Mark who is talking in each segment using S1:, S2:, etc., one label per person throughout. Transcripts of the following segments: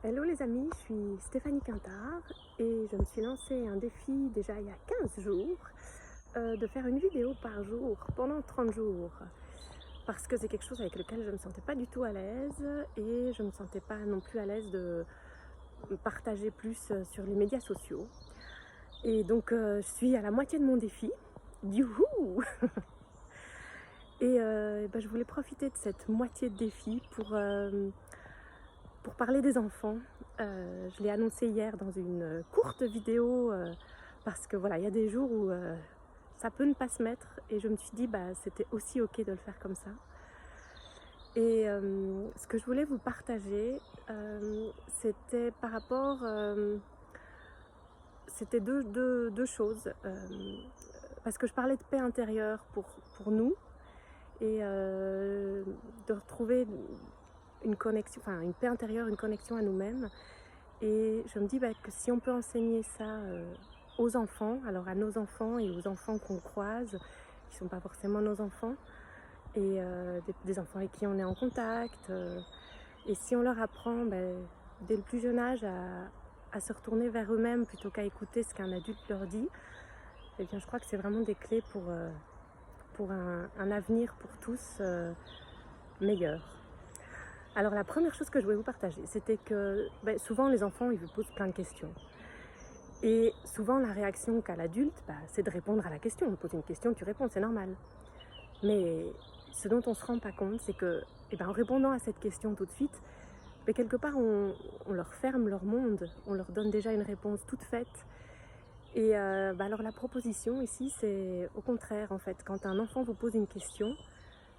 S1: Hello les amis, je suis Stéphanie Quintard et je me suis lancé un défi déjà il y a 15 jours de faire une vidéo par jour pendant 30 jours parce que c'est quelque chose avec lequel je ne me sentais pas du tout à l'aise et je ne me sentais pas non plus à l'aise de partager plus sur les médias sociaux. Et donc je suis à la moitié de mon défi, youhou. Et je voulais profiter de cette moitié de défi pour parler des enfants. Je l'ai annoncé hier dans une courte vidéo parce que voilà, il y a des jours où ça peut ne pas se mettre et je me suis dit c'était aussi ok de le faire comme ça. Et ce que je voulais vous partager, c'était par rapport, c'était deux choses, parce que je parlais de paix intérieure pour nous et de retrouver une connexion, enfin une paix intérieure, une connexion à nous-mêmes. Et je me dis que si on peut enseigner ça aux enfants, alors à nos enfants et aux enfants qu'on croise, qui ne sont pas forcément nos enfants, et des enfants avec qui on est en contact, et si on leur apprend dès le plus jeune âge à se retourner vers eux-mêmes plutôt qu'à écouter ce qu'un adulte leur dit, eh bien je crois que c'est vraiment des clés pour un avenir pour tous meilleur. Alors la première chose que je voulais vous partager, c'était que souvent les enfants ils vous posent plein de questions. Et souvent la réaction qu'a l'adulte, c'est de répondre à la question. On pose une question, tu réponds, c'est normal. Mais ce dont on ne se rend pas compte, c'est que en répondant à cette question tout de suite, quelque part on leur ferme leur monde, on leur donne déjà une réponse toute faite. Et alors la proposition ici, c'est au contraire en fait, quand un enfant vous pose une question,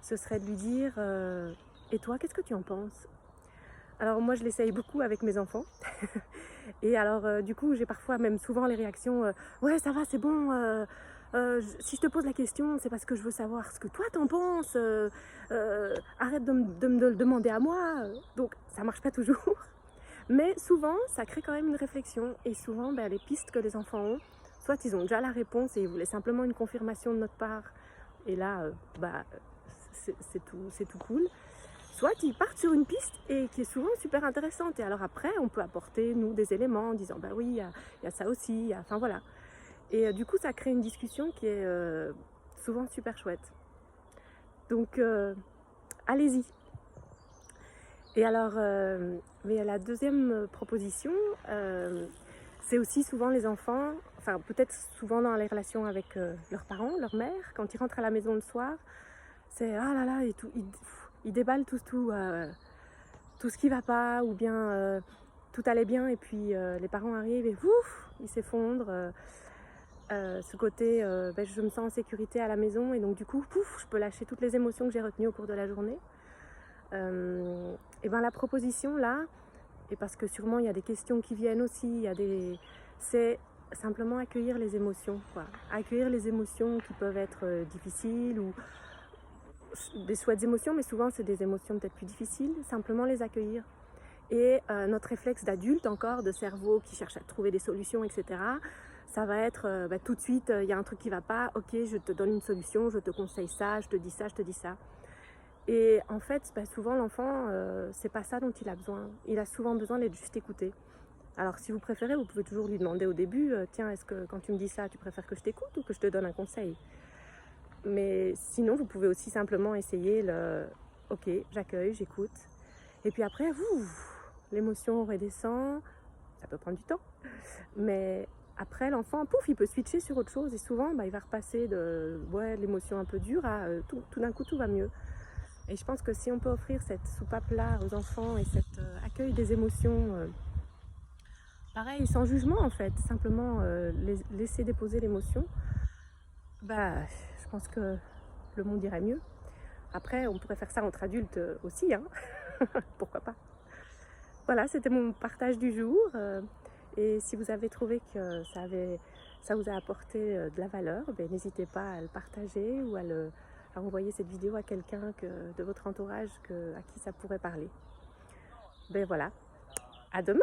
S1: ce serait de lui dire et toi, qu'est-ce que tu en penses? Alors moi je l'essaye beaucoup avec mes enfants. Et alors du coup j'ai parfois même souvent les réactions ouais ça va c'est bon, si je te pose la question c'est parce que je veux savoir ce que toi t'en penses, arrête de me le demander à moi. Donc ça marche pas toujours. Mais souvent ça crée quand même une réflexion et souvent les pistes que les enfants ont, soit ils ont déjà la réponse et ils voulaient simplement une confirmation de notre part et là c'est tout cool. Soit ils partent sur une piste et qui est souvent super intéressante. Et alors après, on peut apporter, nous, des éléments en disant, oui, il y a ça aussi, enfin voilà. Et du coup, ça crée une discussion qui est souvent super chouette. Donc, allez-y. Et alors, mais la deuxième proposition, c'est aussi souvent les enfants, enfin peut-être souvent dans les relations avec leurs parents, leur mère, quand ils rentrent à la maison le soir, c'est ah là là, et tout, ils déballent tout ce qui va pas, ou bien tout allait bien et puis les parents arrivent et ouf, ils s'effondrent. Ce côté je me sens en sécurité à la maison et donc du coup pouf, je peux lâcher toutes les émotions que j'ai retenues au cours de la journée. Et la proposition là, et parce que sûrement il y a des questions qui viennent aussi, c'est simplement accueillir les émotions, quoi. Accueillir les émotions qui peuvent être difficiles ou des chouettes émotions, mais souvent c'est des émotions peut-être plus difficiles, simplement les accueillir. Et notre réflexe d'adulte encore, de cerveau qui cherche à trouver des solutions, etc., ça va être tout de suite, il y a un truc qui va pas, ok, je te donne une solution, je te conseille ça, je te dis ça, je te dis ça. Et en fait, souvent l'enfant, c'est pas ça dont il a besoin. Il a souvent besoin d'être juste écouté. Alors si vous préférez, vous pouvez toujours lui demander au début, tiens, est-ce que quand tu me dis ça, tu préfères que je t'écoute ou que je te donne un conseil? Mais sinon, vous pouvez aussi simplement essayer ok, j'accueille, j'écoute. Et puis après, l'émotion redescend, ça peut prendre du temps. Mais après, l'enfant, pouf, il peut switcher sur autre chose. Et souvent, il va repasser de l'émotion un peu dure à tout d'un coup, tout va mieux. Et je pense que si on peut offrir cette soupape-là aux enfants et cet accueil des émotions, pareil, sans jugement en fait, simplement laisser déposer l'émotion, je pense que le monde irait mieux. Après, on pourrait faire ça entre adultes aussi, hein. Pourquoi pas. Voilà, c'était mon partage du jour. Et si vous avez trouvé que ça vous a apporté de la valeur, n'hésitez pas à le partager ou à envoyer cette vidéo à quelqu'un de votre entourage à qui ça pourrait parler. Voilà, à demain!